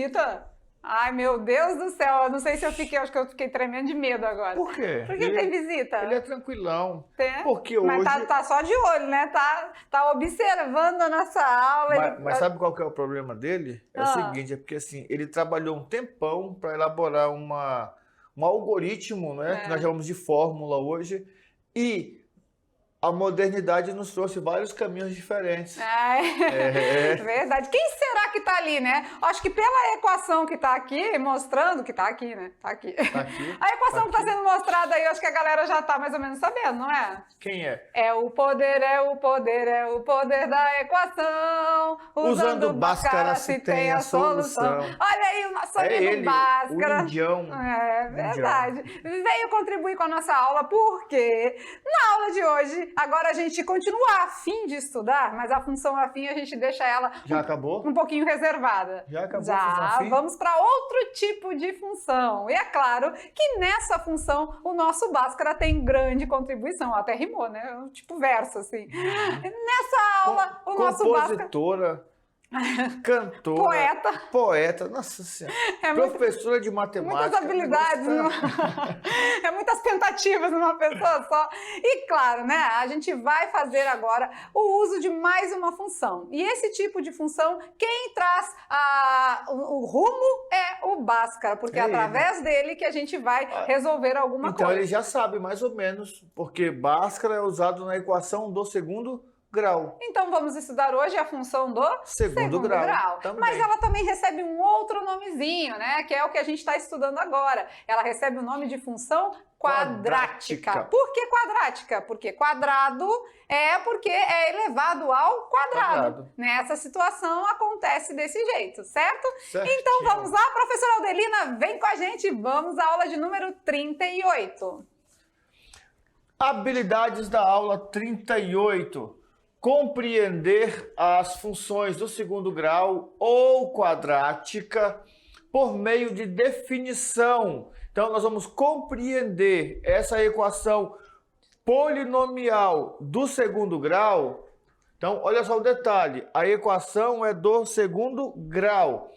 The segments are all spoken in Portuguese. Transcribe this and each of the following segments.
visita. Ai, meu Deus do céu, eu não sei se eu fiquei, acho que eu fiquei tremendo de medo agora. Por quê? Por que tem visita? Ele é tranquilão. Tem? Porque Mas hoje... tá só de olho, né? Tá observando a nossa aula. Mas sabe qual que é o problema dele? É o seguinte, é porque assim, ele trabalhou um tempão para elaborar um algoritmo, né? Que nós chamamos de fórmula hoje, e a modernidade nos trouxe vários caminhos diferentes. Verdade. Quem será que tá ali, né? Acho que pela equação que tá aqui, mostrando que tá aqui, né? Tá aqui. Tá aqui. A equação tá que tá sendo mostrada aí, acho que a galera já tá mais ou menos sabendo, não é? Quem é? É o poder da equação. Usando Bhaskara se tem a solução. Olha aí o nosso amigo ele, Bhaskara. o indião. É verdade. Veio contribuir com a nossa aula, porque na aula de hoje, agora a gente continua afim de estudar, mas a função afim a gente deixa ela Já acabou? um pouquinho reservada. Já acabou a função afim? Vamos para outro tipo de função. E é claro que nessa função o nosso Bhaskara tem grande contribuição. Até rimou, né? Um tipo verso, assim. Nessa aula, o nosso Bhaskara... Compositora, cantora, poeta, nossa senhora, professora de matemática. Muitas habilidades, muitas tentativas numa pessoa só. E claro, né, a gente vai fazer agora o uso de mais uma função. E esse tipo de função, quem traz o rumo é o Bhaskara, porque é através dele que a gente vai resolver alguma coisa. Então ele já sabe mais ou menos, porque Bhaskara é usado na equação do segundo grau. Então vamos estudar hoje a função do segundo grau. Mas ela também recebe um outro nomezinho, né? Que é o que a gente está estudando agora. Ela recebe o nome de função quadrática. Por que quadrática? Porque quadrado porque é elevado ao quadrado. Nessa situação acontece desse jeito, certo? Certinho. Então vamos lá, professora Aldelina, vem com a gente, vamos à aula de número 38. Habilidades da aula 38. Compreender as funções do segundo grau ou quadrática por meio de definição. Então, nós vamos compreender essa equação polinomial do segundo grau. Então, olha só o detalhe. A equação é do segundo grau.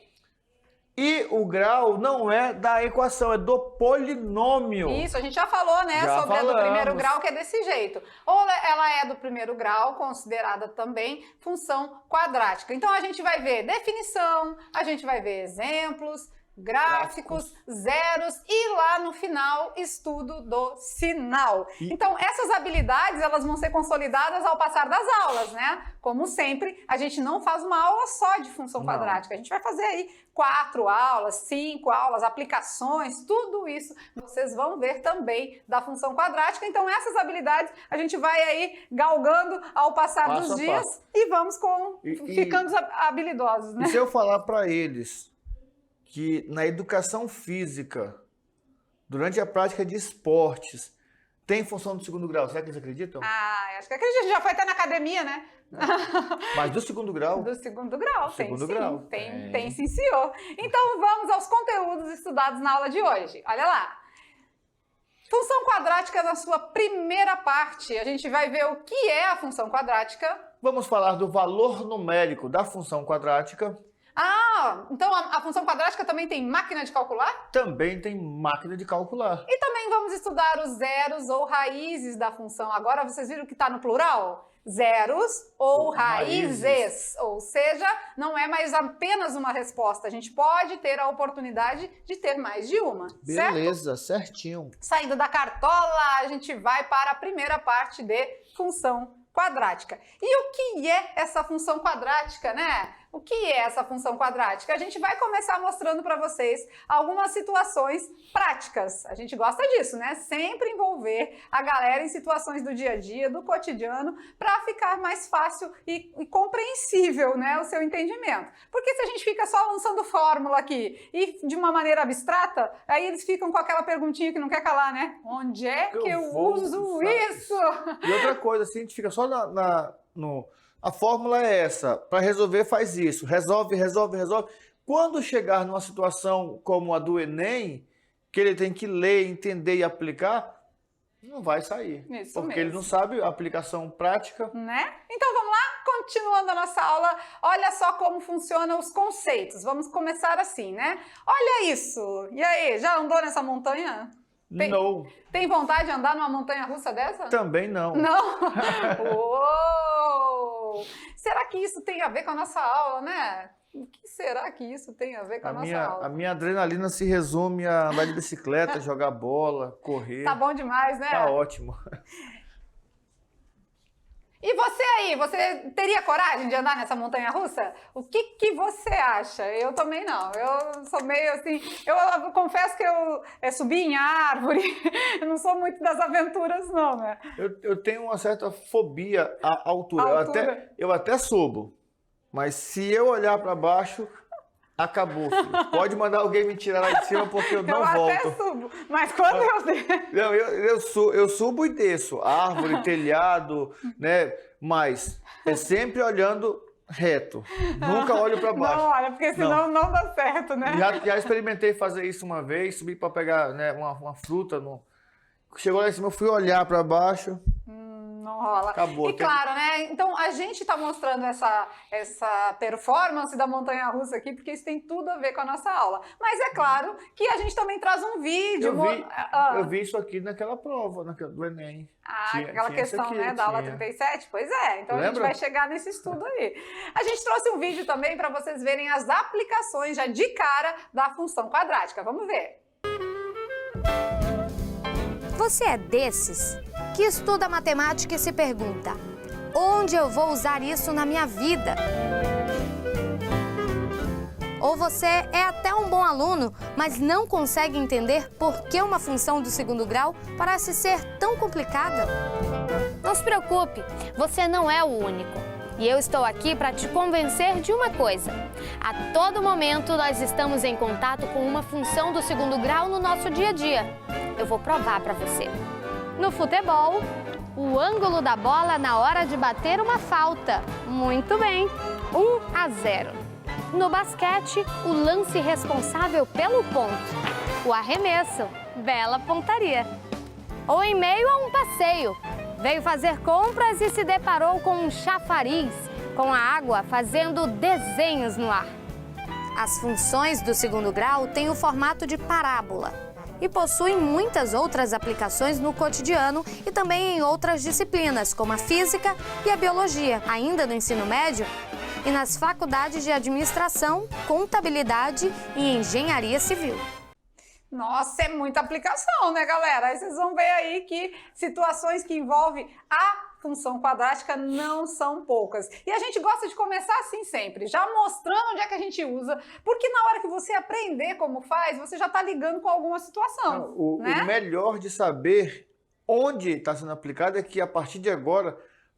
E o grau não é da equação, é do polinômio. Isso, a gente já falou, né, sobre a do primeiro grau, que é desse jeito. Ou ela é do primeiro grau, considerada também função quadrática. Então a gente vai ver definição, a gente vai ver exemplos, gráficos, zeros e lá no final, estudo do sinal. Então essas habilidades, elas vão ser consolidadas ao passar das aulas, né? Como sempre, a gente não faz uma aula só de função quadrática, a gente vai fazer aí 4 aulas, 5 aulas, aplicações, tudo isso vocês vão ver também da função quadrática. Então essas habilidades a gente vai aí galgando ao passar dos dias e vamos ficando habilidosos, né? E se eu falar para eles que na educação física, durante a prática de esportes, tem função do segundo grau, será que eles acreditam? Acho que acredito, já foi até na academia, né? Mas do segundo grau? Do segundo grau, tem sim. Tem. Tem sim, senhor. Então vamos aos conteúdos estudados na aula de hoje. Olha lá. Função quadrática na sua primeira parte. A gente vai ver o que é a função quadrática. Vamos falar do valor numérico da função quadrática. Então a função quadrática também tem máquina de calcular? Também tem máquina de calcular. E também vamos estudar os zeros ou raízes da função. Agora vocês viram que está no plural? Zeros ou raízes. Ou seja, não é mais apenas uma resposta. A gente pode ter a oportunidade de ter mais de uma. Beleza, certo? certinho. Saindo da cartola, a gente vai para a primeira parte de função quadrática. E o que é essa função quadrática, né? O que é essa função quadrática? A gente vai começar mostrando para vocês algumas situações práticas. A gente gosta disso, né? Sempre envolver a galera em situações do dia a dia, do cotidiano, para ficar mais fácil e compreensível, né, o seu entendimento. Porque se a gente fica só lançando fórmula aqui e de uma maneira abstrata, aí eles ficam com aquela perguntinha que não quer calar, né? Onde é que eu uso isso? E outra coisa, assim, a gente fica só a fórmula é essa, para resolver faz isso, resolve. Quando chegar numa situação como a do Enem, que ele tem que ler, entender e aplicar, não vai sair. Isso porque mesmo. ele não sabe a aplicação prática. Né? Então vamos lá, continuando a nossa aula, olha só como funcionam os conceitos. Vamos começar assim, né? Olha isso! E aí, já andou nessa montanha? Não. Tem vontade de andar numa montanha-russa dessa? Também não. Não? Uou! Será que isso tem a ver com a nossa aula, né? O que será que isso tem a ver com a nossa aula? A minha adrenalina se resume a andar de bicicleta, jogar bola, correr. Tá bom demais, né? Tá ótimo. E você aí, você teria coragem de andar nessa montanha-russa? O que você acha? Eu também não. Eu sou meio assim... Eu confesso que eu subi em árvore. Eu não sou muito das aventuras, não, né? Eu tenho uma certa fobia à altura. Eu até subo. Mas se eu olhar para baixo, acabou, filho. Pode mandar alguém me tirar lá de cima porque eu não volto. Eu até subo, mas quando Não, eu subo e desço. Árvore, telhado, né? Mas é sempre olhando reto. Nunca olho para baixo. Não olha, porque senão não dá certo, né? Já experimentei fazer isso uma vez, subi para pegar, né, uma fruta. Chegou lá em cima, eu fui olhar para baixo. Não rola. Acabou. E claro, né? Então a gente está mostrando essa performance da montanha-russa aqui, porque isso tem tudo a ver com a nossa aula. Mas é claro que a gente também traz um vídeo. Eu vi isso aqui naquela prova do Enem. Aquela questão, aqui, né, da aula 37? Pois é, então Lembra? A gente vai chegar nesse estudo aí. A gente trouxe um vídeo também para vocês verem as aplicações já de cara da função quadrática. Vamos ver. Você é desses que estuda matemática e se pergunta: onde eu vou usar isso na minha vida? Ou você é até um bom aluno, mas não consegue entender por que uma função do segundo grau parece ser tão complicada? Não se preocupe, você não é o único. E eu estou aqui para te convencer de uma coisa. A todo momento nós estamos em contato com uma função do segundo grau no nosso dia a dia. Eu vou provar para você. No futebol, o ângulo da bola na hora de bater uma falta. Muito bem, 1-0. No basquete, o lance responsável pelo ponto. O arremesso, bela pontaria. Ou em meio a um passeio, veio fazer compras e se deparou com um chafariz, com a água fazendo desenhos no ar. As funções do segundo grau têm o formato de parábola e possuem muitas outras aplicações no cotidiano e também em outras disciplinas, como a física e a biologia, ainda no ensino médio e nas faculdades de administração, contabilidade e engenharia civil. Nossa, é muita aplicação, né, galera? Aí vocês vão ver aí que situações que envolvem a função quadrática não são poucas. E a gente gosta de começar assim sempre, já mostrando onde é que a gente usa, porque na hora que você aprender como faz, você já está ligando com alguma situação. O melhor de saber onde está sendo aplicado é que a partir de agora,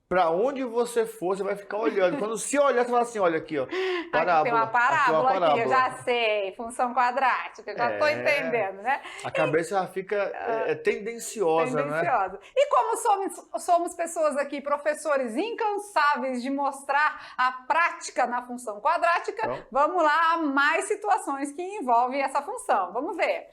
para onde você for, você vai ficar olhando. Quando se olhar, você fala assim, olha aqui, ó, parábola. Aqui tem uma parábola aqui, eu já parábola. sei, função quadrática, eu já estou entendendo, né? A cabeça já fica tendenciosa, né? E como somos pessoas aqui, professores incansáveis de mostrar a prática na função quadrática, então, vamos lá a mais situações que envolvem essa função. Vamos ver.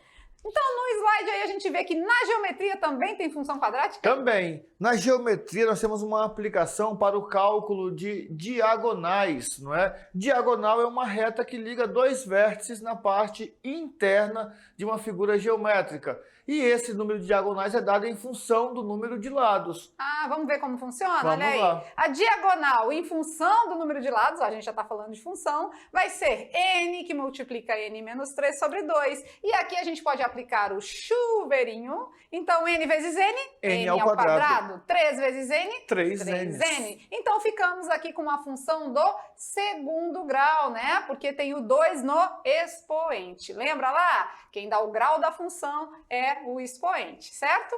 Então, no slide aí a gente vê que na geometria também tem função quadrática? Também. Na geometria nós temos uma aplicação para o cálculo de diagonais, não é? Diagonal é uma reta que liga dois vértices na parte interna de uma figura geométrica. E esse número de diagonais é dado em função do número de lados. Ah, vamos ver como funciona? Vamos Olha aí. lá. A diagonal em função do número de lados, a gente já está falando de função, vai ser n, que multiplica n menos 3 sobre 2. E aqui a gente pode aplicar o chuveirinho. Então, n vezes n, N ao quadrado. 3 vezes n, 3n. Então, ficamos aqui com uma função do segundo grau, né? Porque tem o 2 no expoente. Lembra lá? Quem dá o grau da função é o expoente, certo?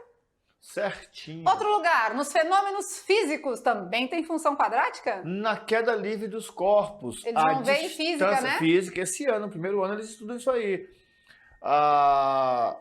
Certinho. Outro lugar, nos fenômenos físicos também tem função quadrática? Na queda livre dos corpos. Eles vão ver em física, né? Física, esse ano, no primeiro ano, eles estudam isso aí. A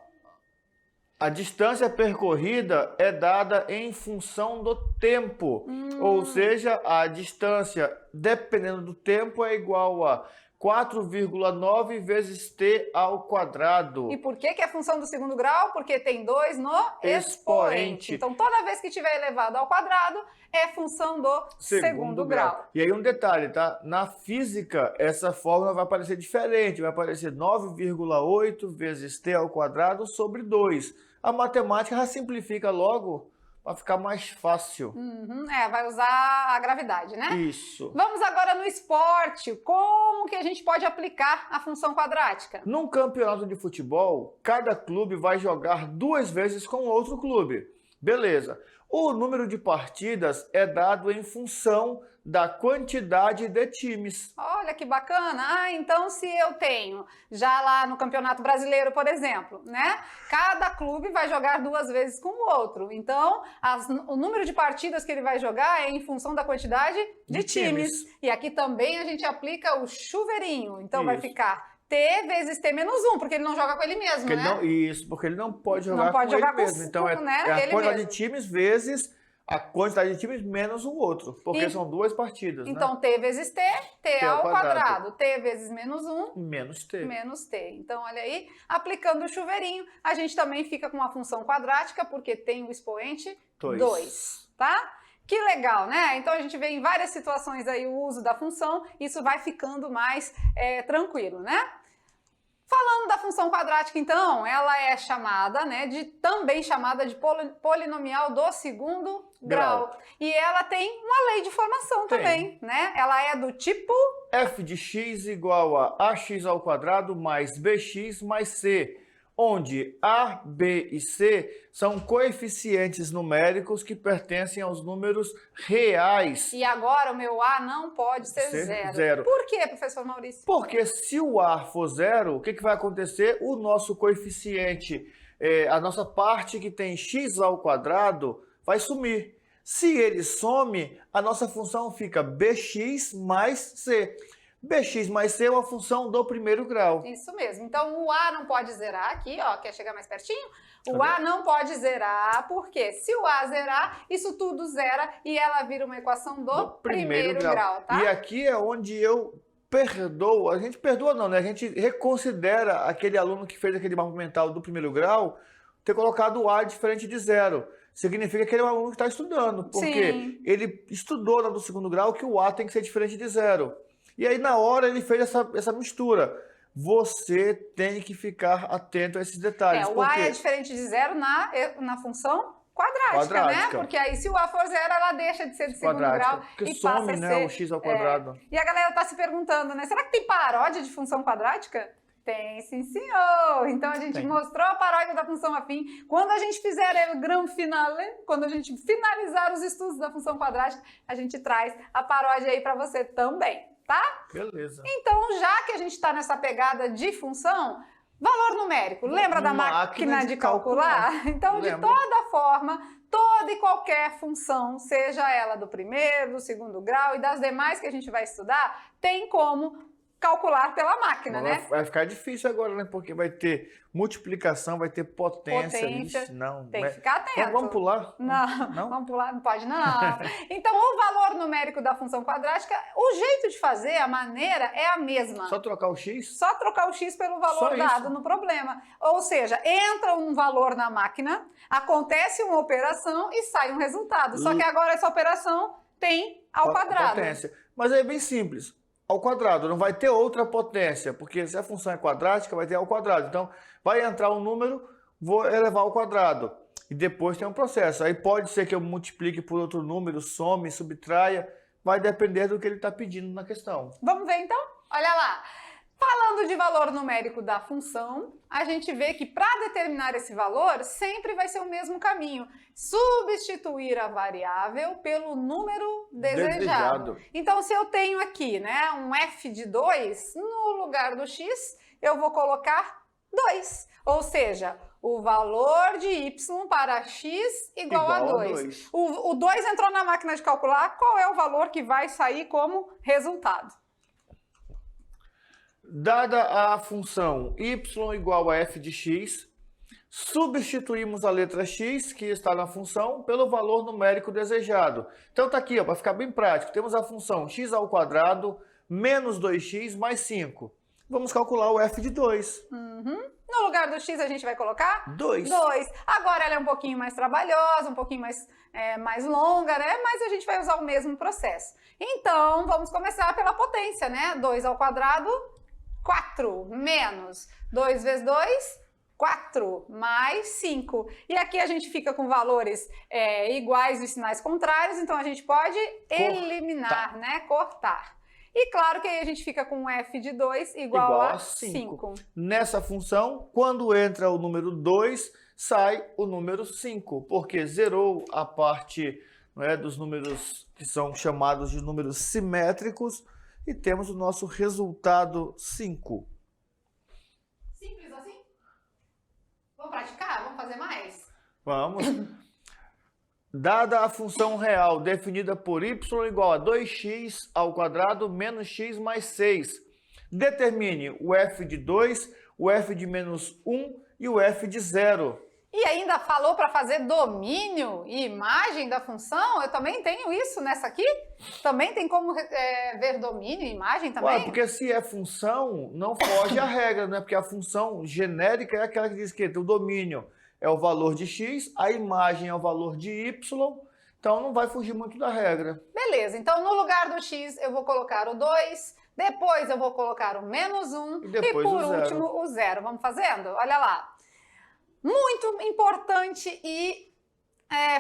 distância percorrida é dada em função do tempo. Ou seja, a distância, dependendo do tempo, é igual a 4,9 vezes t ao quadrado. E por que é função do segundo grau? Porque tem 2 no expoente. Então, toda vez que tiver elevado ao quadrado, é função do segundo grau. E aí um detalhe, tá? Na física, essa fórmula vai aparecer diferente. Vai aparecer 9,8 vezes t ao quadrado sobre 2. A matemática já simplifica logo para ficar mais fácil. Vai usar a gravidade, né? Isso. Vamos agora no esporte. Como que a gente pode aplicar a função quadrática? Num campeonato de futebol, cada clube vai jogar 2 vezes com outro clube. Beleza. O número de partidas é dado em função da quantidade de times. Olha que bacana. Então se eu tenho já lá no Campeonato Brasileiro, por exemplo, né? Cada clube vai jogar 2 vezes com o outro. Então, o número de partidas que ele vai jogar é em função da quantidade de times. E aqui também a gente aplica o chuveirinho. Então vai ficar T vezes T menos 1, porque ele não joga com ele mesmo, porque né? Isso, porque ele não pode jogar com ele mesmo. Então é a quantidade de times vezes a quantidade de times menos o outro, porque são 2 partidas, então, né? T vezes T, T ao quadrado. T vezes menos 1, menos T. Menos T. Então, olha aí, aplicando o chuveirinho, a gente também fica com uma função quadrática, porque tem o expoente 2, tá? Que legal, né? Então a gente vê em várias situações aí o uso da função, isso vai ficando mais tranquilo, né? Falando da função quadrática, então, ela é chamada, né, também chamada de polinomial do segundo grau. E ela tem uma lei de formação também, né? Ela é do tipo... f de x igual a ax ao quadrado mais bx mais c, onde A, B e C são coeficientes numéricos que pertencem aos números reais. E agora o meu A não pode ser zero. Por quê, professor Maurício? Porque se o A for zero, o que vai acontecer? O nosso coeficiente, a nossa parte que tem x ao quadrado, vai sumir. Se ele some, a nossa função fica bx mais c. Bx mais c é uma função do primeiro grau. Isso mesmo. Então, o A não pode zerar aqui, ó. Quer chegar mais pertinho? O A não pode zerar, porque se o A zerar, isso tudo zera e ela vira uma equação do primeiro grau, tá? E aqui é onde eu perdoo. A gente perdoa não, né? A gente reconsidera aquele aluno que fez aquele mapa mental do primeiro grau ter colocado o A diferente de zero. Significa que ele é um aluno que está estudando, porque ele estudou no do segundo grau que o A tem que ser diferente de zero. E aí, na hora, ele fez essa mistura. Você tem que ficar atento a esses detalhes. O A é diferente de zero na função quadrática, né? Porque aí, se o A for zero, ela deixa de ser de segundo grau porque e some, passa a né, ser... o x ao quadrado. E a galera tá se perguntando, né? Será que tem paródia de função quadrática? Tem, sim, senhor. Então, a gente mostrou a paródia da função afim. Quando a gente fizer o grande finale, quando a gente finalizar os estudos da função quadrática, a gente traz a paródia aí para você também, tá? Beleza. Então, já que a gente está nessa pegada de função, valor numérico. Lembra da máquina de calcular? Então, de toda forma, toda e qualquer função, seja ela do primeiro, do segundo grau e das demais que a gente vai estudar, tem como calcular pela máquina, né? Vai ficar difícil agora, né? Porque vai ter multiplicação, vai ter potência. Ixi, não. Tem que ficar atento. Vamos pular? Não, vamos pular? Não pode, não. Então, o valor numérico da função quadrática, o jeito de fazer, a maneira é a mesma. Só trocar o x? Só trocar o x pelo valor dado no problema. Ou seja, entra um valor na máquina, acontece uma operação e sai um resultado. Só que agora essa operação tem ao quadrado. Potência. Mas é bem simples. Ao quadrado, não vai ter outra potência, porque se a função é quadrática, vai ter ao quadrado. Então, vai entrar um número, vou elevar ao quadrado. E depois tem um processo. Aí pode ser que eu multiplique por outro número, some, subtraia, vai depender do que ele está pedindo na questão. Vamos ver então? Olha lá. Falando de valor numérico da função, a gente vê que para determinar esse valor, sempre vai ser o mesmo caminho. Substituir a variável pelo número desejado. Então, se eu tenho aqui, né, um f de 2, no lugar do x, eu vou colocar 2. Ou seja, o valor de y para x igual a 2. O 2 entrou na máquina de calcular, qual é o valor que vai sair como resultado? Dada a função y igual a f de x, substituímos a letra x, que está na função, pelo valor numérico desejado. Então está aqui, para ficar bem prático, temos a função x ao quadrado menos 2x mais 5. Vamos calcular o f de 2. No lugar do x a gente vai colocar? 2. 2. Agora ela é um pouquinho mais trabalhosa, um pouquinho mais longa, né? Mas a gente vai usar o mesmo processo. Então, vamos começar pela potência, né? 2 ao quadrado, 4, menos 2 vezes 2, 4, mais 5. E aqui a gente fica com valores iguais e sinais contrários, então a gente pode eliminar, né? Cortar. E claro que aí a gente fica com f de 2 igual a 5. Nessa função, quando entra o número 2, sai o número 5, porque zerou a parte, né, dos números que são chamados de números simétricos e temos o nosso resultado 5. Simples assim? Vamos praticar? Vamos fazer mais? Vamos. Dada a função real definida por y igual a 2x ao quadrado menos x mais 6, determine o f de 2, o f de menos 1 e o f de 0. E ainda falou para fazer domínio e imagem da função? Eu também tenho isso nessa aqui? Também tem como ver domínio e imagem também? Ué, porque se é função, não foge à regra, né? Porque a função genérica é aquela que diz que o domínio é o valor de x, a imagem é o valor de y, então não vai fugir muito da regra. Beleza, então no lugar do x eu vou colocar o 2, depois eu vou colocar o menos 1 e por último o 0. Vamos fazendo? Olha lá. Muito importante e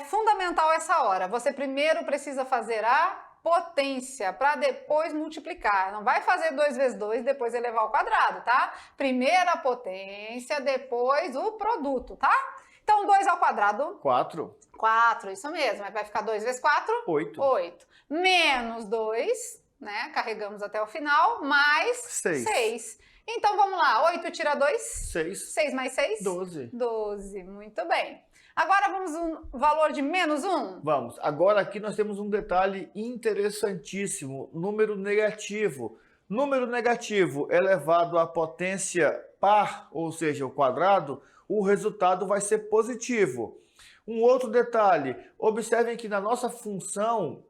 fundamental essa hora. Você primeiro precisa fazer a potência para depois multiplicar. Não vai fazer 2 vezes 2 e depois elevar ao quadrado, tá? Primeiro a potência, depois o produto, tá? Então 2 ao quadrado... 4. 4, isso mesmo. Vai ficar 2 vezes 4? 8. 8. Menos 2, né? Carregamos até o final, mais 6. Então vamos lá, 8 tira 2? 6. 6 mais 6? 12. 12, muito bem. Agora vamos um valor de menos 1? Vamos. Agora aqui nós temos um detalhe interessantíssimo, número negativo. Número negativo elevado à potência par, ou seja, o quadrado, o resultado vai ser positivo. Um outro detalhe, observem que na nossa função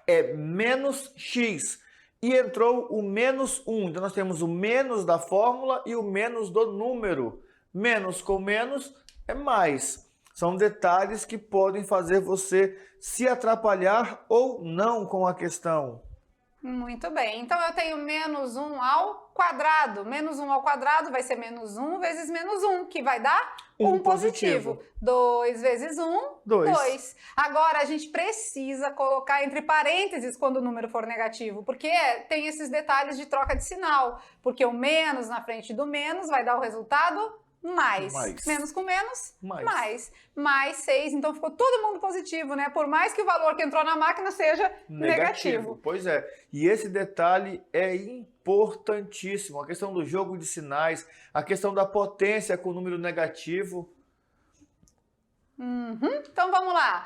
é menos x e entrou o menos 1. Então nós temos o menos da fórmula e o menos do número. Menos com menos é mais. São detalhes que podem fazer você se atrapalhar ou não com a questão. Muito bem. Então eu tenho menos 1 ao quadrado. Menos 1 ao quadrado vai ser menos 1 vezes menos 1, que vai dar 1 positivo. 2 vezes 1, 2. Agora a gente precisa colocar entre parênteses quando o número for negativo, porque tem esses detalhes de troca de sinal. Porque o menos na frente do menos vai dar o resultado mais. Menos com menos, mais 6. Então ficou todo mundo positivo, né? Por mais que o valor que entrou na máquina seja negativo. Pois é. E esse detalhe é importantíssimo. A questão do jogo de sinais, a questão da potência com o número negativo. Então vamos lá.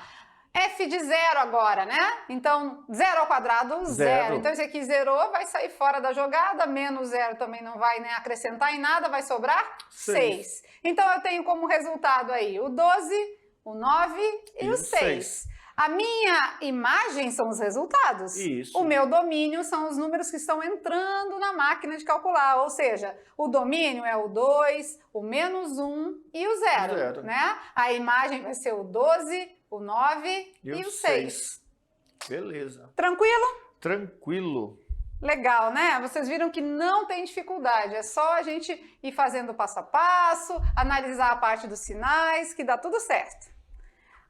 F de 0 agora, né? Então, 0 ao quadrado, 0. Então, esse aqui zerou, vai sair fora da jogada. Menos 0 também não vai, né, acrescentar em nada, vai sobrar 6. Então, eu tenho como resultado aí o 12, o 9 e o 6. A minha imagem são os resultados. Isso. O meu domínio são os números que estão entrando na máquina de calcular. Ou seja, o domínio é o 2, o menos 1 e o 0. Né? A imagem vai ser o 12, o 9 e o 6. Beleza. Tranquilo? Tranquilo. Legal, né? Vocês viram que não tem dificuldade. É só a gente ir fazendo passo a passo, analisar a parte dos sinais, que dá tudo certo.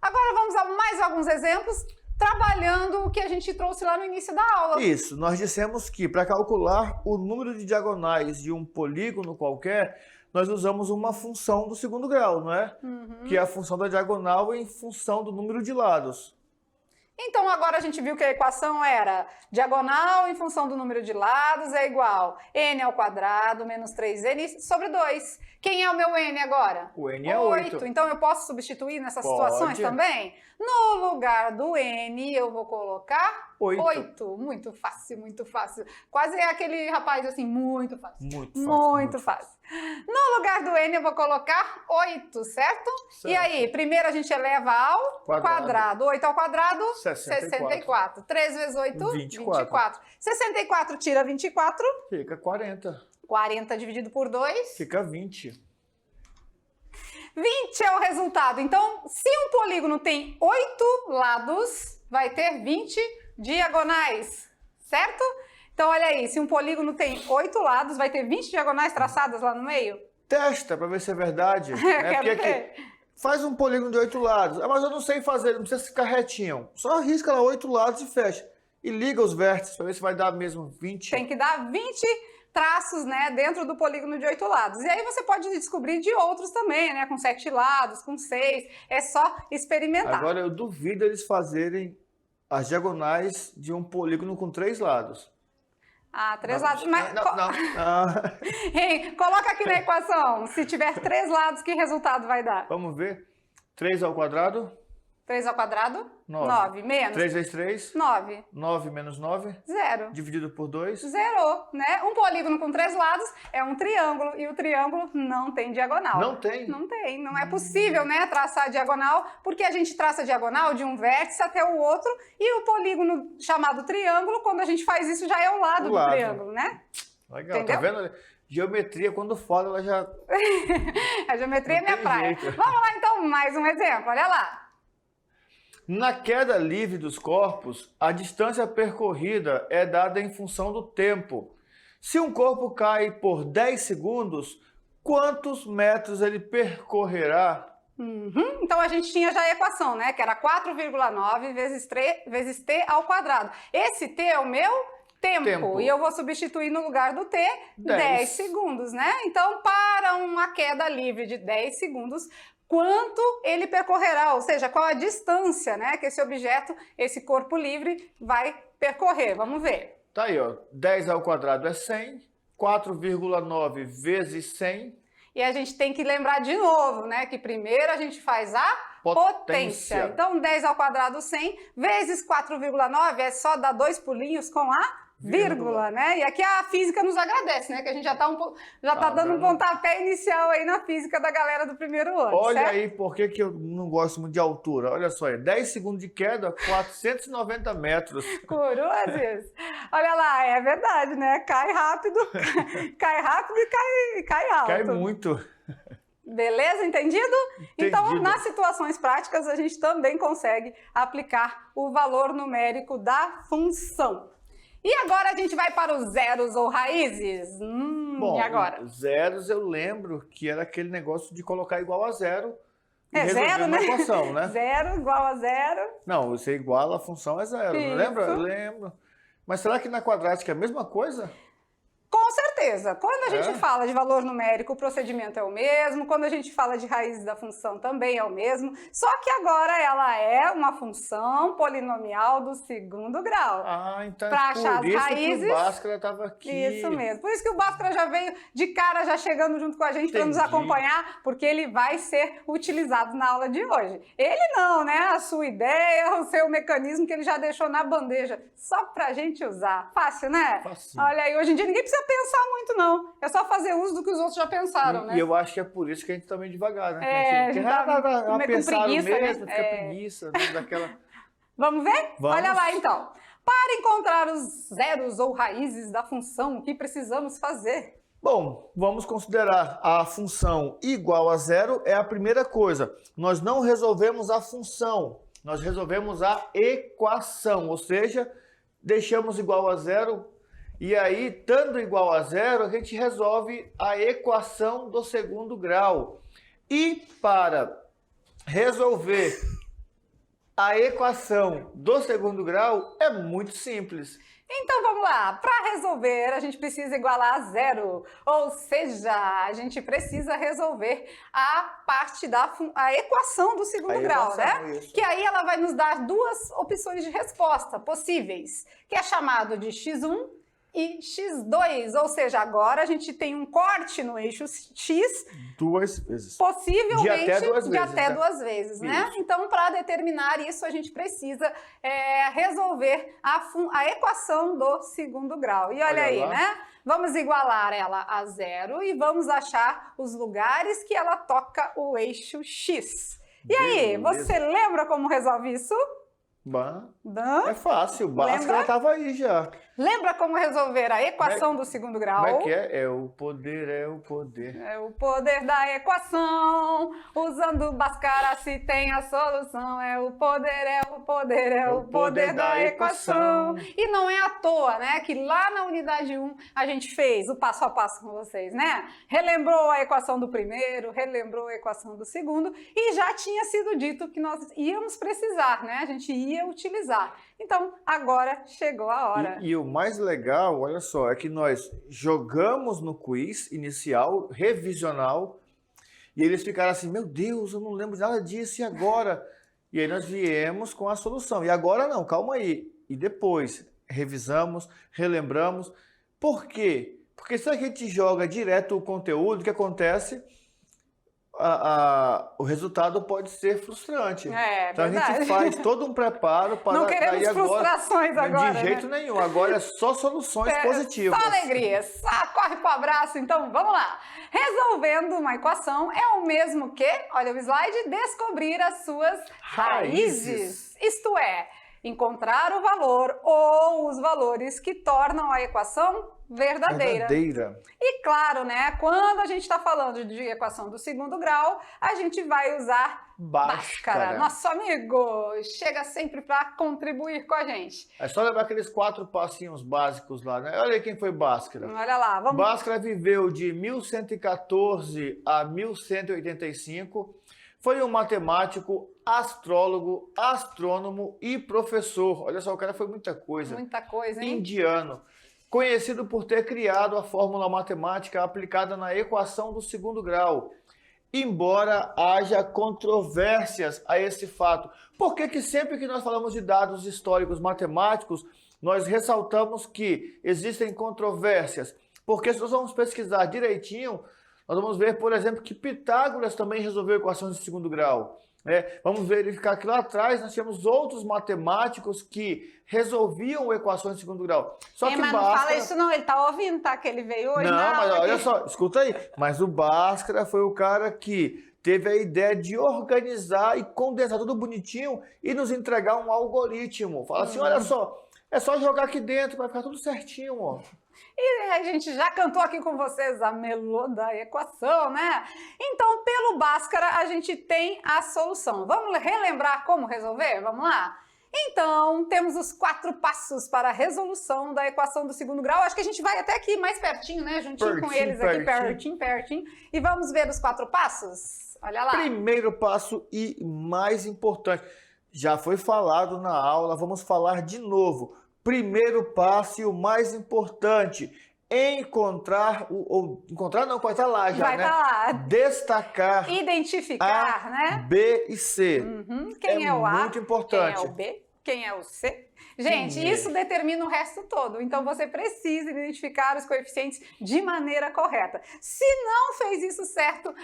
Agora vamos a mais alguns exemplos, trabalhando o que a gente trouxe lá no início da aula. Isso, nós dissemos que para calcular o número de diagonais de um polígono qualquer, nós usamos uma função do segundo grau, não é? Que é a função da diagonal em função do número de lados. Então agora a gente viu que a equação era diagonal em função do número de lados é igual n ao quadrado menos 3n sobre 2. Quem é o meu n agora? O n é 8. Então eu posso substituir nessas situações também? No lugar do n eu vou colocar 8. 8. Muito fácil, muito fácil. Quase é aquele rapaz assim, muito fácil. Muito fácil. Muito fácil. No lugar do N eu vou colocar 8, certo? E aí, primeiro a gente eleva ao quadrado. 8 ao quadrado, 64. 3 vezes 8, 24. 64 tira 24. Fica 40. 40 dividido por 2. Fica 20. 20 é o resultado. Então, se um polígono tem 8 lados, vai ter 20 diagonais, certo? Então, olha aí, se um polígono tem 8 lados, vai ter 20 diagonais traçadas lá no meio? Testa para ver se é verdade. Né? Quero Porque ver. aqui, faz um polígono de 8 lados. Ah, mas eu não sei fazer, não precisa ficar retinho. Só risca lá 8 lados e fecha. E liga os vértices para ver se vai dar mesmo 20. Tem que dar 20 traços, né, dentro do polígono de 8 lados. E aí você pode descobrir de outros também, né, com 7 lados, com 6. É só experimentar. Agora eu duvido eles fazerem as diagonais de um polígono com 3 lados. Ah, 3 Não, lados. Mas não. Ah, Hein, coloca aqui na equação. Se tiver 3 lados, que resultado vai dar? vamos ver. 3 ao quadrado? 3 ao quadrado? 9. 9. Menos? 3 vezes 3? 9. 9 menos 9? 0. Dividido por 2? Zerou, né? Um polígono com 3 lados é um triângulo e o triângulo não tem diagonal. Não tem? Não tem. Não é possível, né, traçar a diagonal, porque a gente traça a diagonal de um vértice até o outro e o polígono chamado triângulo, quando a gente faz isso, já é o lado do triângulo, né? Legal, Entendeu? tá vendo? Geometria, quando fala, ela já... A geometria é Não minha tem praia. jeito. Vamos lá, então, mais um exemplo. Olha lá. Na queda livre dos corpos, a distância percorrida é dada em função do tempo. Se um corpo cai por 10 segundos, quantos metros ele percorrerá? Então a gente tinha já a equação, né? Que era 4,9 vezes t ao quadrado. Esse t é o meu tempo. E eu vou substituir no lugar do t 10 segundos, né? Então, para uma queda livre de 10 segundos, quanto ele percorrerá, ou seja, qual a distância, né, que esse objeto, esse corpo livre vai percorrer. Vamos ver. Tá aí, ó. 10 ao quadrado é 100, 4,9 vezes 100. E a gente tem que lembrar de novo, né, que primeiro a gente faz a potência. Então, 10 ao quadrado 100 vezes 4,9 é só dar 2 pulinhos com a vírgula, né? E aqui a física nos agradece, né? Que a gente já tá dando um pontapé inicial aí na física da galera do primeiro ano. Olha certo? aí por que eu não gosto muito de altura. Olha só, 10 segundos de queda, 490 metros. Cruzes. Olha lá, é verdade, né? Cai rápido e cai alto. Cai muito. Beleza? Entendido? Então, Entendido. nas situações práticas, a gente também consegue aplicar o valor numérico da função. E agora a gente vai para os zeros ou raízes. Bom, e agora? Zeros eu lembro que era aquele negócio de colocar igual a zero e É resolver zero, uma né? equação, né? Zero igual a zero. Não, você iguala, a função é zero, não Isso. lembra? Eu lembro. Mas será que na quadrática é a mesma coisa? Com certeza. Quando a gente É? fala de valor numérico, o procedimento é o mesmo. Quando a gente fala de raízes da função, também é o mesmo. Só que agora ela é uma função polinomial do segundo grau. Ah, então Pra é achar por as isso raízes, que o Bhaskara estava aqui. Isso mesmo. Por isso que o Bhaskara já veio de cara, já chegando junto com a gente para nos Entendi. acompanhar, porque ele vai ser utilizado na aula de hoje. Ele não, né? A sua ideia, o seu mecanismo que ele já deixou na bandeja, só pra gente usar. Fácil, né? Facinho. Olha aí, hoje em dia ninguém precisa pensar muito, não. É só fazer uso do que os outros já pensaram, né? E eu acho que é por isso que a gente tá meio devagar, né? É, a gente a gente tá pensaram preguiça, né? mesmo, fica É. preguiça, né? Daquela... Vamos ver? Vamos. Olha lá, então. Para encontrar os zeros ou raízes da função, o que precisamos fazer? Bom, vamos considerar a função igual a zero é a primeira coisa. Nós não resolvemos a função, nós resolvemos a equação, ou seja, deixamos igual a zero e aí, estando igual a zero, a gente resolve a equação do segundo grau. E para resolver a equação do segundo grau é muito simples. Então vamos lá, para resolver a gente precisa igualar a zero, ou seja, a gente precisa resolver a parte a equação do segundo grau, né? Isso. Que aí ela vai nos dar duas opções de resposta possíveis, que é chamado de x1 e x2, ou seja, agora a gente tem um corte no eixo x, 2 vezes. possivelmente de até duas vezes, né? Isso. Então, para determinar isso, a gente precisa resolver a equação do segundo grau. E olha aí, lá. né? Vamos igualar ela a zero e vamos achar os lugares que ela toca o eixo x. E aí, Beleza. você lembra como resolve isso? É fácil, o Bhaskara Lembra? estava aí já. Lembra como resolver a equação do segundo grau? Como é que é? É o poder, é o poder. É o poder da equação, usando Bhaskara se tem a solução. É o poder, é o poder, é o poder da equação. E não é à toa, né, que lá na unidade 1 a gente fez o passo a passo com vocês, né? Relembrou a equação do primeiro, relembrou a equação do segundo e já tinha sido dito que nós íamos precisar, né? A gente ia utilizar. Então, agora chegou a hora. E o mais legal, olha só, é que nós jogamos no quiz inicial, revisional, e eles ficaram assim, meu Deus, eu não lembro nada disso, e agora? E aí nós viemos com a solução. E agora não, calma aí. E depois, revisamos, relembramos. Por quê? Porque se a gente joga direto o conteúdo, o que acontece? O resultado pode ser frustrante. Então verdade. a gente faz todo um preparo para... Não queremos frustrações agora, De jeito nenhum. Agora é só soluções positivas. Só alegria. Só corre pro abraço. Então, vamos lá. Resolvendo uma equação é o mesmo que, olha o slide, descobrir as suas raízes. Isto é, encontrar o valor ou os valores que tornam a equação verdadeira. E claro, né, quando a gente está falando de equação do segundo grau, a gente vai usar Bhaskara, nosso amigo. Chega sempre para contribuir com a gente. É só lembrar aqueles 4 passinhos básicos lá, né? Olha aí quem foi Bhaskara. Olha lá, vamos... Bhaskara viveu de 1114 a 1185. Foi um matemático, astrólogo, astrônomo e professor. Olha só, o cara foi muita coisa. Muita coisa, hein? Indiano. Conhecido por ter criado a fórmula matemática aplicada na equação do segundo grau. Embora haja controvérsias a esse fato. Por que sempre que nós falamos de dados históricos matemáticos, nós ressaltamos que existem controvérsias? Porque se nós vamos pesquisar direitinho, nós vamos ver, por exemplo, que Pitágoras também resolveu equações de segundo grau. Vamos verificar que lá atrás nós tínhamos outros matemáticos que resolviam equações de segundo grau. Só que mas não fala isso não, ele tá ouvindo, tá? Que ele veio hoje. Não, mas olha só, escuta aí. Mas o Bhaskara foi o cara que teve a ideia de organizar e condensar tudo bonitinho e nos entregar um algoritmo. Fala assim, olha só, é só jogar aqui dentro, vai ficar tudo certinho, ó. E a gente já cantou aqui com vocês a melodia da equação, né? Então, pelo Bhaskara, a gente tem a solução. Vamos relembrar como resolver? Vamos lá? Então, temos os 4 passos para a resolução da equação do segundo grau. Acho que a gente vai até aqui mais pertinho, né? Juntinho com eles aqui, pertinho. E vamos ver os 4 passos? Olha lá. Primeiro passo e mais importante. Já foi falado na aula, vamos falar de novo. Primeiro passo e o mais importante, encontrar, encontrar não, pode estar lá já, vai né? Tá lá. Destacar. Identificar, A, né? B e C. Quem é o A? Muito importante. Quem é o B? Quem é o C? Gente, isso determina o resto todo. Então, você precisa identificar os coeficientes de maneira correta. Se não fez isso certo,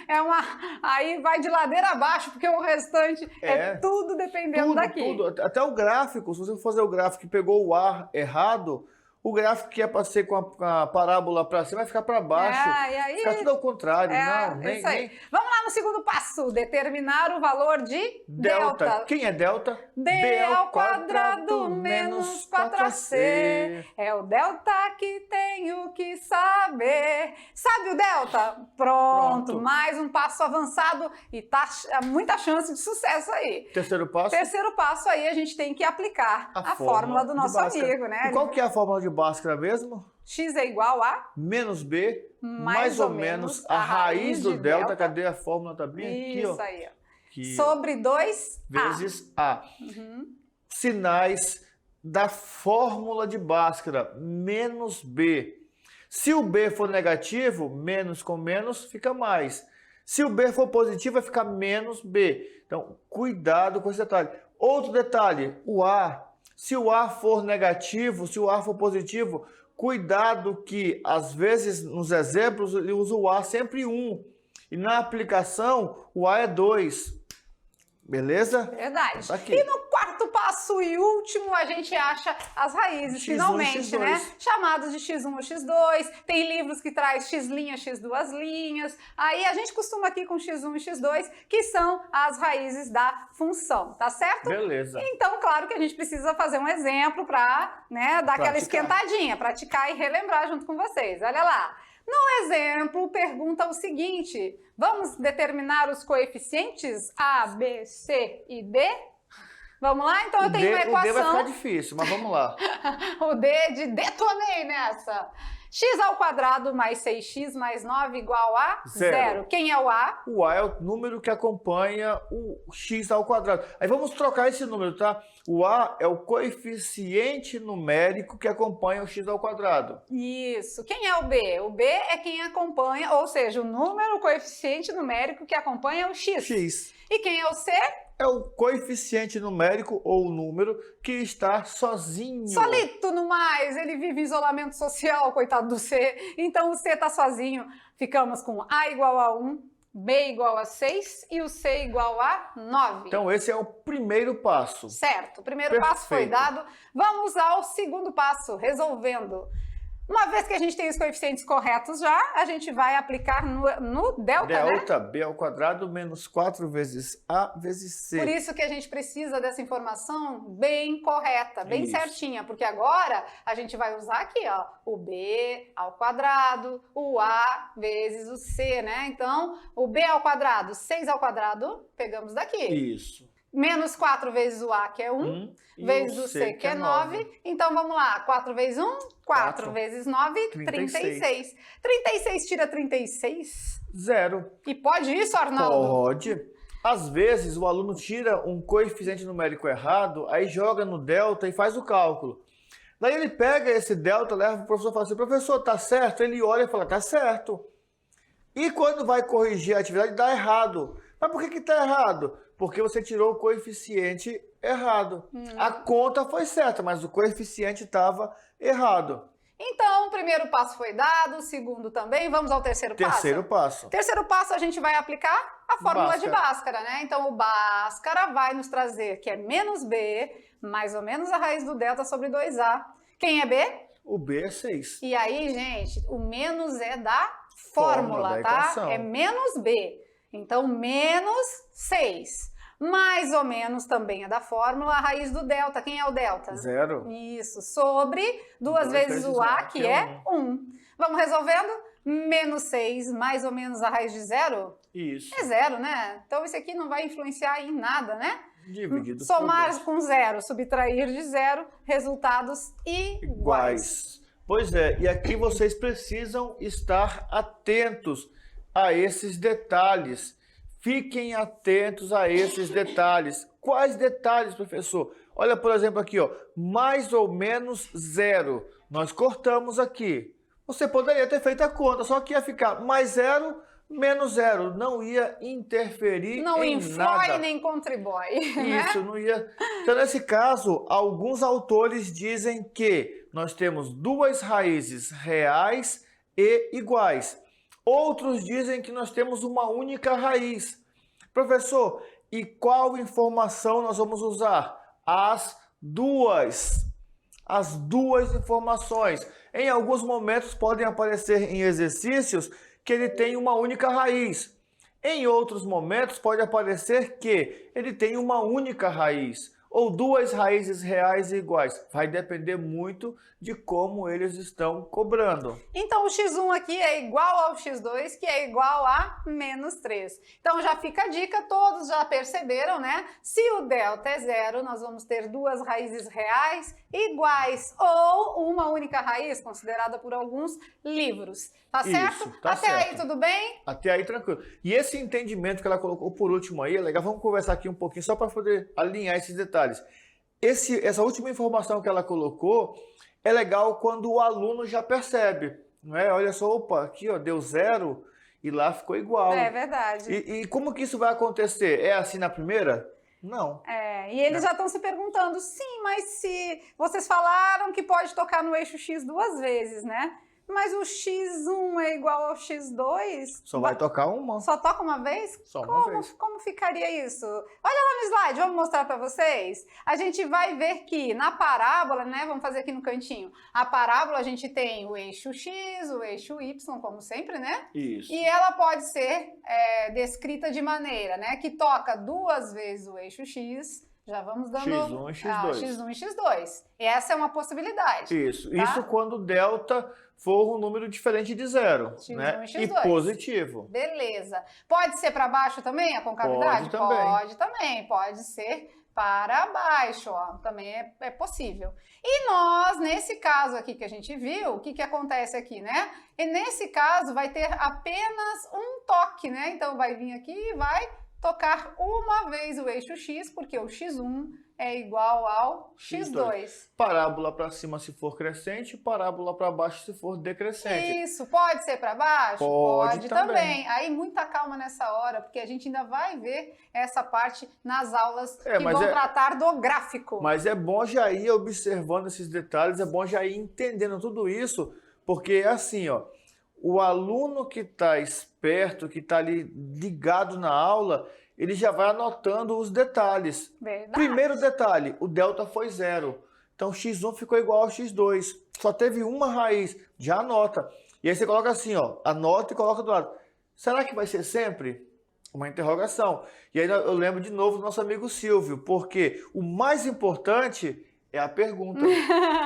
aí vai de ladeira abaixo, porque o restante é tudo dependendo daqui. Tudo. Até o gráfico, se você for fazer o gráfico que pegou o A errado, o gráfico que é para ser com a parábola para cima vai ficar para baixo. E aí, fica tudo ao contrário. Isso aí. Vamos lá no segundo passo. Determinar o valor de delta. Quem é delta? B ao quadrado menos 4AC. É o delta que tenho que saber. Sabe o delta? Pronto. Mais um passo avançado e tá muita chance de sucesso aí. Terceiro passo? Terceiro passo aí a gente tem que aplicar a fórmula do nosso amigo, né? E qual que é a fórmula de Bhaskara mesmo? X é igual a? Menos B, mais ou menos a raiz do delta. Cadê a fórmula? Tá bem aqui, ó. Isso aí, ó. Aqui, sobre 2A. Vezes A. Sinais da fórmula de Bhaskara. Menos B. Se o B for negativo, menos com menos fica mais. Se o B for positivo, vai ficar menos B. Então, cuidado com esse detalhe. Outro detalhe, o A. Se o A for negativo, se o A for positivo, Cuidado que, às vezes, nos exemplos, ele usa o A sempre 1. E na aplicação, o A é 2. Beleza? Verdade. Tá aqui. E no quarto passo e último, a gente acha as raízes, X1 e finalmente, X2. né? Chamados de X1 ou X2. Tem livros que traz X', X2 linhas. Aí a gente costuma aqui com X1 e X2, que são as raízes da função, tá certo? Beleza. Então, claro que a gente precisa fazer um exemplo para, né, dar aquela esquentadinha, praticar e relembrar junto com vocês. Olha lá. No exemplo, pergunta o seguinte: vamos determinar os coeficientes A, B, C e D? Vamos lá? Então eu tenho uma equação. O D vai ficar difícil, mas vamos lá. O D de detonei nessa. X ao quadrado mais 6x mais 9 igual a 0. Quem é o A? O A é o número que acompanha o x ao quadrado. Aí vamos trocar esse número, tá? O A é o coeficiente numérico que acompanha o x ao quadrado. Isso. Quem é o B? O B é quem acompanha, ou seja, o número, o coeficiente numérico que acompanha o x. X. E quem é o C? É o coeficiente numérico ou número que está sozinho. Solito no mais, ele vive em isolamento social, coitado do C. Então o C está sozinho. Ficamos com A igual a 1, B igual a 6 e o C igual a 9. Então esse é o primeiro passo. Certo, o primeiro passo foi dado. Vamos ao segundo passo, resolvendo. Uma vez que a gente tem os coeficientes corretos já, a gente vai aplicar no delta, né? Delta, B ao quadrado menos 4 vezes A vezes C. Por isso que a gente precisa dessa informação bem correta, bem Isso. certinha, porque agora a gente vai usar aqui, ó, o B ao quadrado, o A vezes o C, né? Então, o B ao quadrado, 6 ao quadrado, pegamos daqui. Isso. Menos 4 vezes o A, que é 1, vezes o C, que é 9. Então, vamos lá. 4 vezes 1, 4 vezes 9, 36. 36 tira 36? 0. E pode isso, Arnaldo? Pode. Às vezes, o aluno tira um coeficiente numérico errado, aí joga no delta e faz o cálculo. Daí ele pega esse delta, leva para o professor e fala assim: professor, tá certo? Ele olha e fala: tá certo. E quando vai corrigir a atividade, dá errado. Mas por que está errado? Porque você tirou o coeficiente errado. A conta foi certa, mas o coeficiente estava errado. Então, o primeiro passo foi dado, o segundo também. Vamos ao terceiro passo? Terceiro passo. Terceiro passo, a gente vai aplicar a fórmula de Bhaskara, né? Então, o Bhaskara vai nos trazer que é menos B, mais ou menos a raiz do delta sobre 2A. Quem é B? O B é 6. E aí, gente, o menos é da fórmula, da tá? equação. É menos B. Então, menos 6. Mais ou menos também é da fórmula a raiz do delta. Quem é o delta? 0. Isso. Sobre 2 vezes o A, que é 1. Vamos resolvendo? Menos 6, mais ou menos a raiz de 0? Isso. É 0, né? Então, isso aqui não vai influenciar em nada, né? Dividido Somar por 2. com 0, subtrair de 0, resultados iguais. Pois é, e aqui vocês precisam estar atentos a esses detalhes. Fiquem atentos a esses detalhes. Quais detalhes, professor? Olha, por exemplo, aqui, ó, mais ou menos 0. Nós cortamos aqui. Você poderia ter feito a conta, só que ia ficar mais 0, menos 0. Não ia interferir Não em influi nada. nem contribui. Isso, não ia. Então, nesse caso, alguns autores dizem que nós temos duas raízes reais e iguais. Outros dizem que nós temos uma única raiz. Professor, e qual informação nós vamos usar? As duas. As duas informações. Em alguns momentos podem aparecer em exercícios que ele tem uma única raiz. Em outros momentos pode aparecer que ele tem uma única raiz. Ou duas raízes reais e iguais. Vai depender muito de como eles estão cobrando. Então, o x1 aqui é igual ao x2, que é igual a menos 3. Então, já fica a dica, todos já perceberam, né? Se o delta é 0, nós vamos ter duas raízes reais iguais, ou uma única raiz, considerada por alguns livros. Tá certo? Isso, tá Até certo. aí, tudo bem? Até aí, tranquilo. E esse entendimento que ela colocou por último aí, é legal. Vamos conversar aqui um pouquinho, só para poder alinhar esses detalhes. Essa última informação que ela colocou é legal quando o aluno já percebe, não é? Olha só, opa, aqui ó, deu 0 e lá ficou igual. É verdade. E como que isso vai acontecer? É assim na primeira? Não. E eles já estão se perguntando, sim, mas se vocês falaram que pode tocar no eixo X 2 vezes, né? Mas o X1 é igual ao X2? Só vai tocar uma. Só toca uma vez? Só uma vez. Como ficaria isso? Olha lá no slide, vamos mostrar para vocês. A gente vai ver que na parábola, né? Vamos fazer aqui no cantinho. A parábola a gente tem o eixo X, o eixo Y, como sempre, né? Isso. E ela pode ser descrita de maneira, né? Que toca 2 vezes o eixo X. Já vamos dando X1 e X2. X1 e X2. Essa é uma possibilidade. Isso. Tá? Isso quando delta for um número diferente de 0, X1 né? e X2. E positivo. Beleza. Pode ser para baixo também a concavidade? Pode também. Pode também. Pode ser para baixo, ó. Também é possível. E nós, nesse caso aqui que a gente viu, o que acontece aqui, né? E nesse caso vai ter apenas um toque, né? Então vai vir aqui e vai tocar uma vez o eixo X, porque o X1 é igual ao X2. Parábola para cima se for crescente, parábola para baixo se for decrescente. Isso, pode ser para baixo? Pode também. Aí muita calma nessa hora, porque a gente ainda vai ver essa parte nas aulas que vão tratar do gráfico. Mas é bom já ir observando esses detalhes, é bom já ir entendendo tudo isso, porque é assim, ó, o aluno que está esperto, que está ali ligado na aula, ele já vai anotando os detalhes. Verdade. Primeiro detalhe, o delta foi 0. Então, x1 ficou igual ao x2. Só teve uma raiz. Já anota. E aí você coloca assim, ó, anota e coloca do lado. Será que vai ser sempre? Uma interrogação. E aí eu lembro de novo do nosso amigo Silvio, porque o mais importante é a pergunta,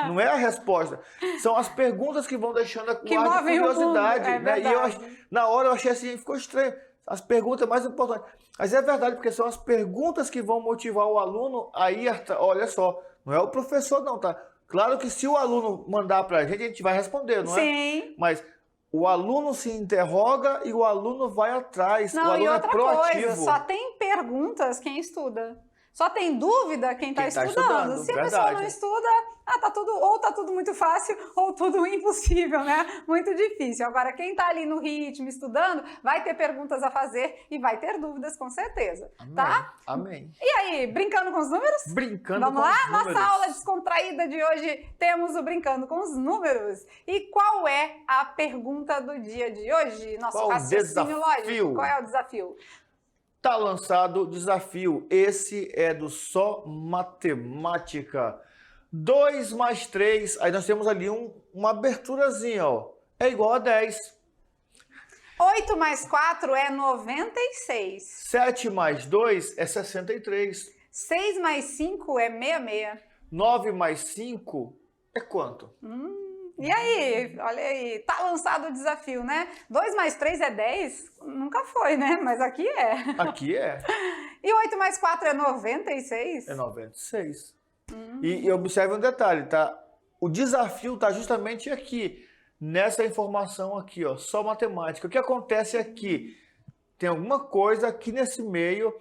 não é a resposta. São as perguntas que vão deixando a curiosidade. Né? E na hora eu achei assim, ficou estranho. As perguntas mais importantes. Mas é verdade, porque são as perguntas que vão motivar o aluno a ir, olha só, não é o professor não, tá? Claro que se o aluno mandar pra gente, a gente vai responder, não é? Sim. Mas o aluno se interroga e o aluno vai atrás, não, o aluno e outra é proativo. Coisa, só tem perguntas quem estuda. Só tem dúvida quem está estudando. Se a pessoa não estuda, tá tudo muito fácil ou tudo impossível, né? Muito difícil. Agora, quem está ali no ritmo estudando, vai ter perguntas a fazer e vai ter dúvidas com certeza. Amém. Tá? Amém. E aí, brincando com os números? Brincando Vamos com lá? os números. Nossa aula descontraída de hoje, temos o Brincando com os Números. E qual é a pergunta do dia de hoje? Nosso raciocínio lógico. Qual é o desafio? Tá lançado o desafio. Esse é do Só Matemática. 2 mais 3, aí nós temos ali uma aberturazinha, ó. É igual a 10. 8 mais 4 é 96. 7 mais 2 é 63. 6 mais 5 é 66. 9 mais 5 é quanto? E aí, olha aí, tá lançado o desafio, né? 2 mais 3 é 10? Nunca foi, né? Mas aqui é. Aqui é. E 8 mais 4 é 96? É 96. E observe um detalhe, tá? O desafio tá justamente aqui, nessa informação aqui, ó, só matemática. O que acontece aqui? Tem alguma coisa aqui nesse meio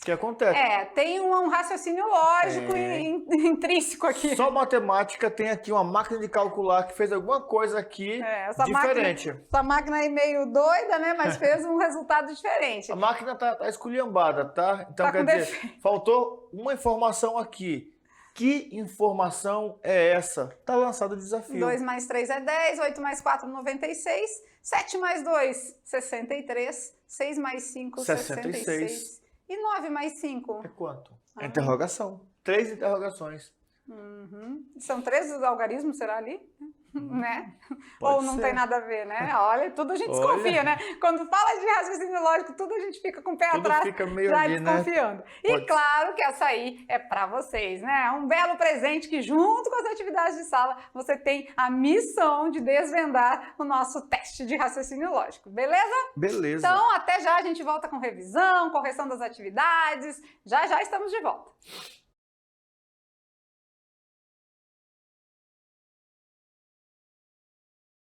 que acontece. Tem um raciocínio lógico intrínseco aqui. Só matemática tem aqui uma máquina de calcular que fez alguma coisa aqui diferente. Essa máquina aí meio doida, né? Mas fez um resultado diferente. A máquina tá esculhambada, tá? Então quer dizer, faltou uma informação aqui. Que informação é essa? Tá lançado o desafio. 2 mais 3 é 10, 8 mais 4 96, 7 mais 2 63, 6 mais 5 66. E 9 mais 5? É quanto? É interrogação. 3 interrogações. São 3 os algarismos, será ali? Né? Pode Ou não ser. tem nada a ver, né? Olha, tudo a gente desconfia, né? Quando fala de raciocínio lógico, tudo a gente fica com o pé atrás, fica meio já ali, desconfiando. Né? E claro que essa aí é para vocês, né? Um belo presente que junto com as atividades de sala, você tem a missão de desvendar o nosso teste de raciocínio lógico, beleza? Beleza. Então, até já a gente volta com revisão, correção das atividades. Já estamos de volta.